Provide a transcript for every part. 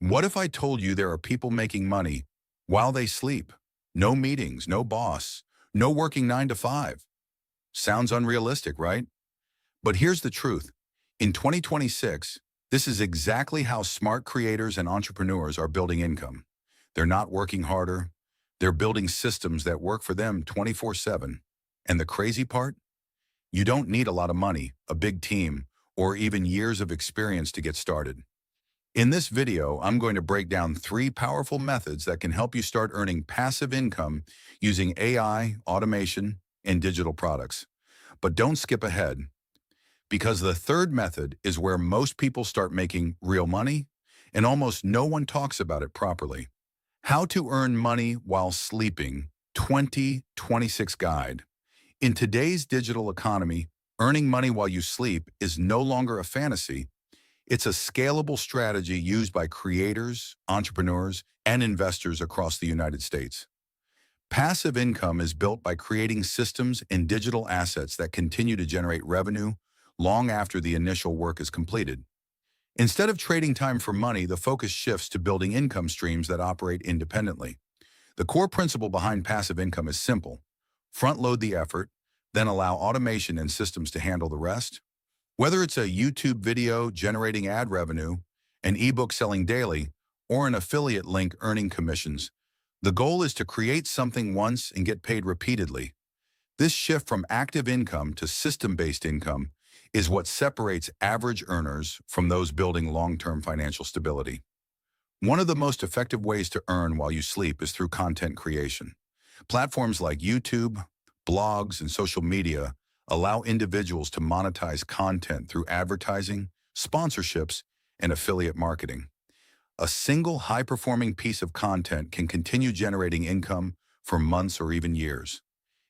What if I told you there are people making money while they sleep? No meetings, no boss, no working 9 to 5. Sounds unrealistic, right? But here's the truth. In 2026, this is exactly how smart creators and entrepreneurs are building income. They're not working harder. They're building systems that work for them 24/7. And the crazy part? You don't need a lot of money, a big team, or even years of experience to get started. In this video, I'm going to break down 3 powerful methods that can help you start earning passive income using AI, automation, and digital products. But don't skip ahead, because the third method is where most people start making real money, and almost no one talks about it properly. How to Earn Money While Sleeping 2026 Guide. In today's digital economy, earning money while you sleep is no longer a fantasy. It's a scalable strategy used by creators, entrepreneurs, and investors across the United States. Passive income is built by creating systems and digital assets that continue to generate revenue long after the initial work is completed. Instead of trading time for money, the focus shifts to building income streams that operate independently. The core principle behind passive income is simple. Front-load the effort, then allow automation and systems to handle the rest. Whether it's a YouTube video generating ad revenue, an ebook selling daily, or an affiliate link earning commissions, the goal is to create something once and get paid repeatedly. This shift from active income to system-based income is what separates average earners from those building long-term financial stability. One of the most effective ways to earn while you sleep is through content creation. Platforms like YouTube, blogs, and social media allow individuals to monetize content through advertising, sponsorships, and affiliate marketing. A single high-performing piece of content can continue generating income for months or even years.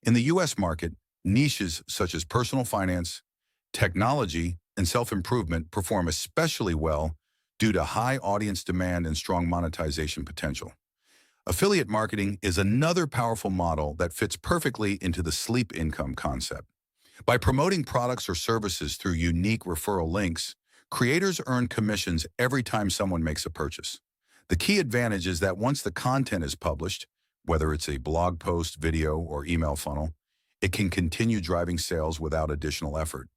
In the US market, niches such as personal finance, technology, and self-improvement perform especially well due to high audience demand and strong monetization potential. Affiliate marketing is another powerful model that fits perfectly into the sleep income concept. By promoting products or services through unique referral links, creators earn commissions every time someone makes a purchase. The key advantage is that once the content is published, whether it's a blog post, video, or email funnel, it can continue driving sales without additional effort.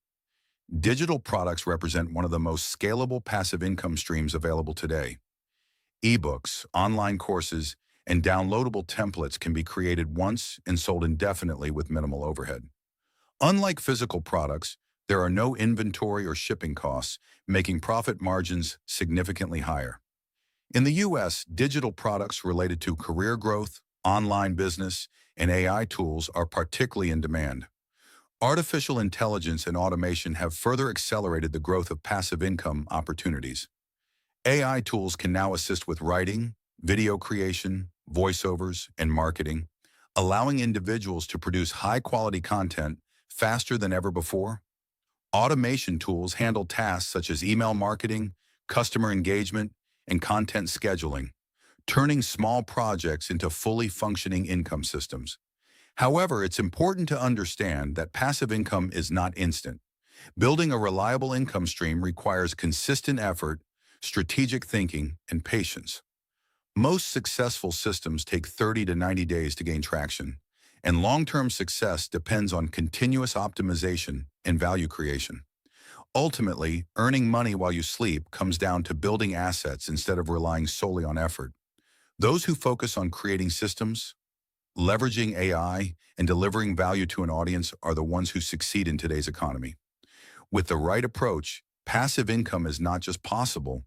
Digital products represent one of the most scalable passive income streams available today. Ebooks, online courses, and downloadable templates can be created once and sold indefinitely with minimal overhead. Unlike physical products, there are no inventory or shipping costs, making profit margins significantly higher. In the US, digital products related to career growth, online business, and AI tools are particularly in demand. Artificial intelligence and automation have further accelerated the growth of passive income opportunities. AI tools can now assist with writing, video creation, voiceovers, and marketing, allowing individuals to produce high-quality content faster than ever before. Automation tools handle tasks such as email marketing, customer engagement, and content scheduling, turning small projects into fully functioning income systems. However, it's important to understand that passive income is not instant. Building a reliable income stream requires consistent effort, strategic thinking, and patience. Most successful systems take 30 to 90 days to gain traction, and long-term success depends on continuous optimization and value creation. Ultimately, earning money while you sleep comes down to building assets instead of relying solely on effort. Those who focus on creating systems, leveraging AI, and delivering value to an audience are the ones who succeed in today's economy. With the right approach, passive income is not just possible,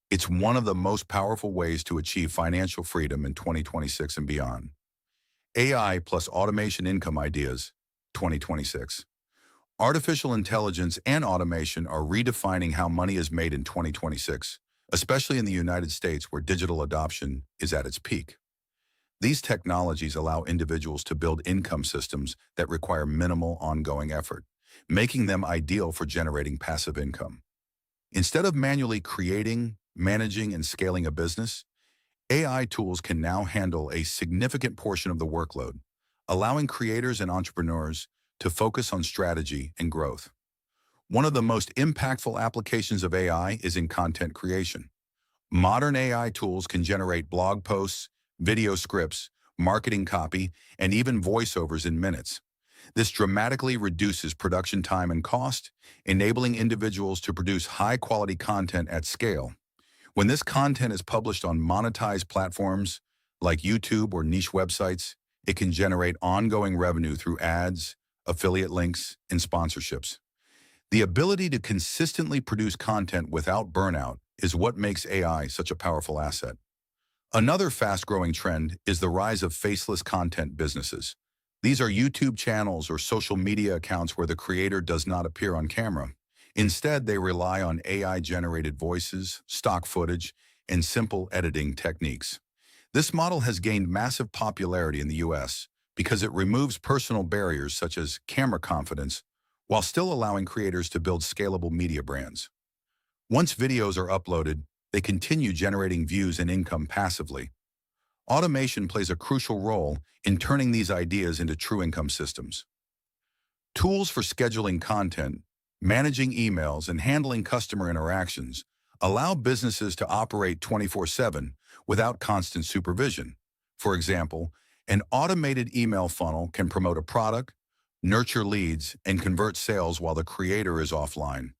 it's one of the most powerful ways to achieve financial freedom in 2026 and beyond. AI plus automation income ideas, 2026. Artificial intelligence and automation are redefining how money is made in 2026, especially in the United States where digital adoption is at its peak. These technologies allow individuals to build income systems that require minimal ongoing effort, making them ideal for generating passive income. Instead of manually creating, managing, and scaling a business, AI tools can now handle a significant portion of the workload, allowing creators and entrepreneurs to focus on strategy and growth. One of the most impactful applications of AI is in content creation. Modern AI tools can generate blog posts, video scripts, marketing copy, and even voiceovers in minutes. This dramatically reduces production time and cost, enabling individuals to produce high-quality content at scale. When this content is published on monetized platforms like YouTube or niche websites, it can generate ongoing revenue through ads, affiliate links, and sponsorships. The ability to consistently produce content without burnout is what makes AI such a powerful asset. Another fast-growing trend is the rise of faceless content businesses. These are YouTube channels or social media accounts where the creator does not appear on camera. Instead, they rely on AI-generated voices, stock footage, and simple editing techniques. This model has gained massive popularity in the US because it removes personal barriers such as camera confidence while still allowing creators to build scalable media brands. Once videos are uploaded, they continue generating views and income passively. Automation plays a crucial role in turning these ideas into true income systems. Tools for scheduling content, managing emails, and handling customer interactions allow businesses to operate 24/7 without constant supervision. For example, an automated email funnel can promote a product, nurture leads, and convert sales while the creator is offline.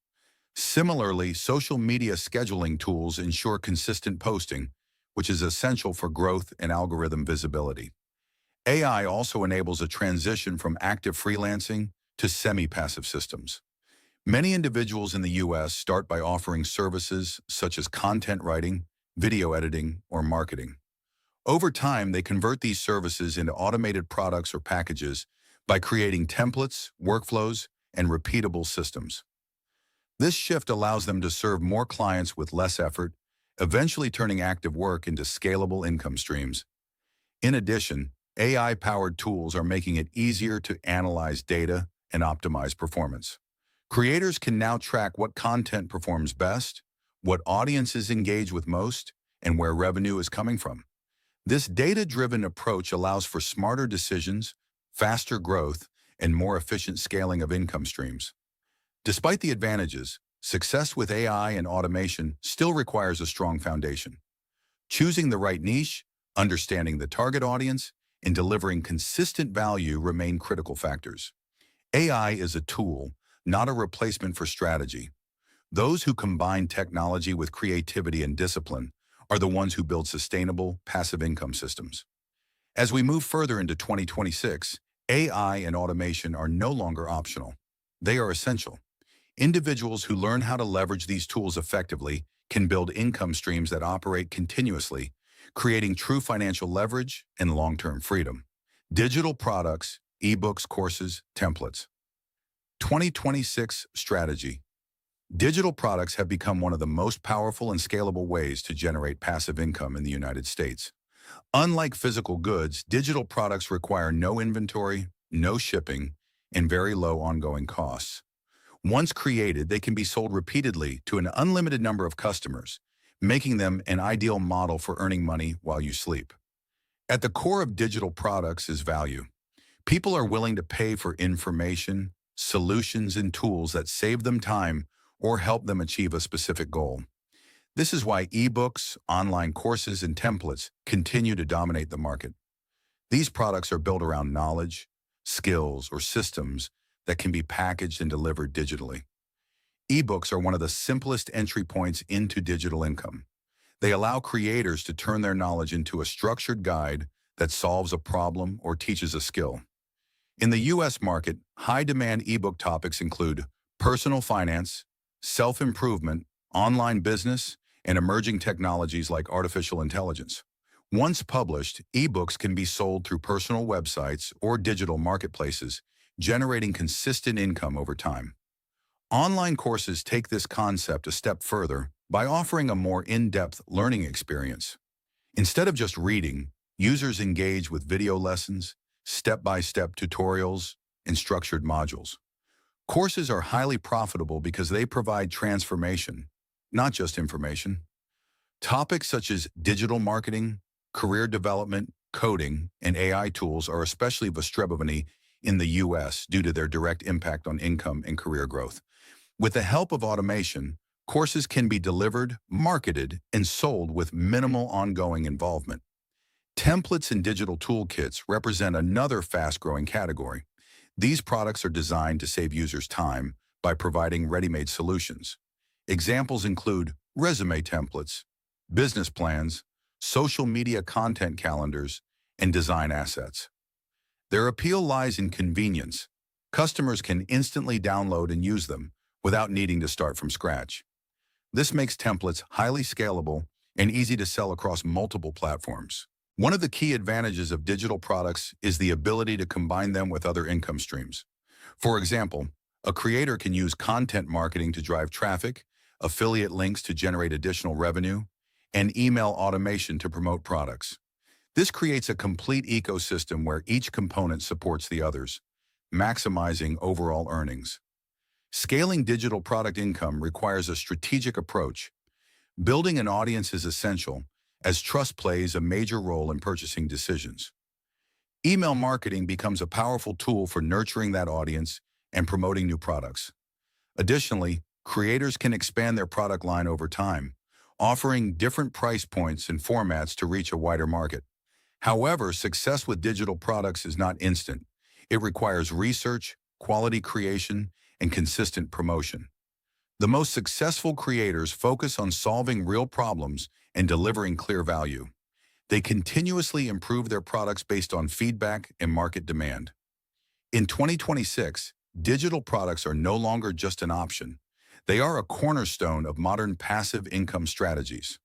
Similarly, social media scheduling tools ensure consistent posting, which is essential for growth and algorithm visibility. AI also enables a transition from active freelancing to semi-passive systems. Many individuals in the US start by offering services such as content writing, video editing, or marketing. Over time, they convert these services into automated products or packages by creating templates, workflows, and repeatable systems. This shift allows them to serve more clients with less effort, eventually turning active work into scalable income streams. In addition, AI-powered tools are making it easier to analyze data and optimize performance. Creators can now track what content performs best, what audiences engage with most, and where revenue is coming from. This data-driven approach allows for smarter decisions, faster growth, and more efficient scaling of income streams. Despite the advantages, success with AI and automation still requires a strong foundation. Choosing the right niche, understanding the target audience, and delivering consistent value remain critical factors. AI is a tool, not a replacement for strategy. Those who combine technology with creativity and discipline are the ones who build sustainable, passive income systems. As we move further into 2026, AI and automation are no longer optional. They are essential. Individuals who learn how to leverage these tools effectively can build income streams that operate continuously, creating true financial leverage and long-term freedom. Digital products, ebooks, courses, templates. 2026 strategy. Digital products have become one of the most powerful and scalable ways to generate passive income in the United States. Unlike physical goods, digital products require no inventory, no shipping, and very low ongoing costs. Once created, they can be sold repeatedly to an unlimited number of customers, making them an ideal model for earning money while you sleep. At the core of digital products is value. People are willing to pay for information, solutions, and tools that save them time or help them achieve a specific goal. This is why ebooks, online courses, and templates continue to dominate the market. These products are built around knowledge, skills, or systems that can be packaged and delivered digitally. Ebooks are one of the simplest entry points into digital income. They allow creators to turn their knowledge into a structured guide that solves a problem or teaches a skill. In the US market, high-demand ebook topics include personal finance, self-improvement, online business, and emerging technologies like artificial intelligence. Once published, ebooks can be sold through personal websites or digital marketplaces, generating consistent income over time. Online courses take this concept a step further by offering a more in-depth learning experience. Instead of just reading, users engage with video lessons, step-by-step tutorials, and structured modules. Courses are highly profitable because they provide transformation, not just information. Topics such as digital marketing, career development, coding, and AI tools are especially востребованы in the US due to their direct impact on income and career growth. With the help of automation, Courses can be delivered, marketed, and sold with minimal ongoing involvement. Templates and digital toolkits represent another fast-growing category. These products are designed to save users time by providing ready-made solutions. Examples include resume templates, business plans, social media content calendars, and design assets. Their appeal lies in convenience. Customers can instantly download and use them without needing to start from scratch. This makes templates highly scalable and easy to sell across multiple platforms. One of the key advantages of digital products is the ability to combine them with other income streams. For example, a creator can use content marketing to drive traffic, affiliate links to generate additional revenue, and email automation to promote products. This creates a complete ecosystem where each component supports the others, maximizing overall earnings. Scaling digital product income requires a strategic approach. Building an audience is essential, as trust plays a major role in purchasing decisions. Email marketing becomes a powerful tool for nurturing that audience and promoting new products. Additionally, creators can expand their product line over time, offering different price points and formats to reach a wider market. However, success with digital products is not instant. It requires research, quality creation, and consistent promotion. The most successful creators focus on solving real problems and delivering clear value. They continuously improve their products based on feedback and market demand. In 2026, digital products are no longer just an option. They are a cornerstone of modern passive income strategies.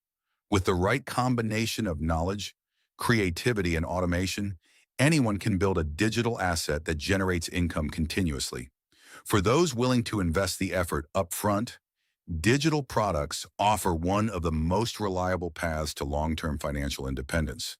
With the right combination of knowledge, creativity, and automation, anyone can build a digital asset that generates income continuously. For those willing to invest the effort upfront, digital products offer one of the most reliable paths to long-term financial independence.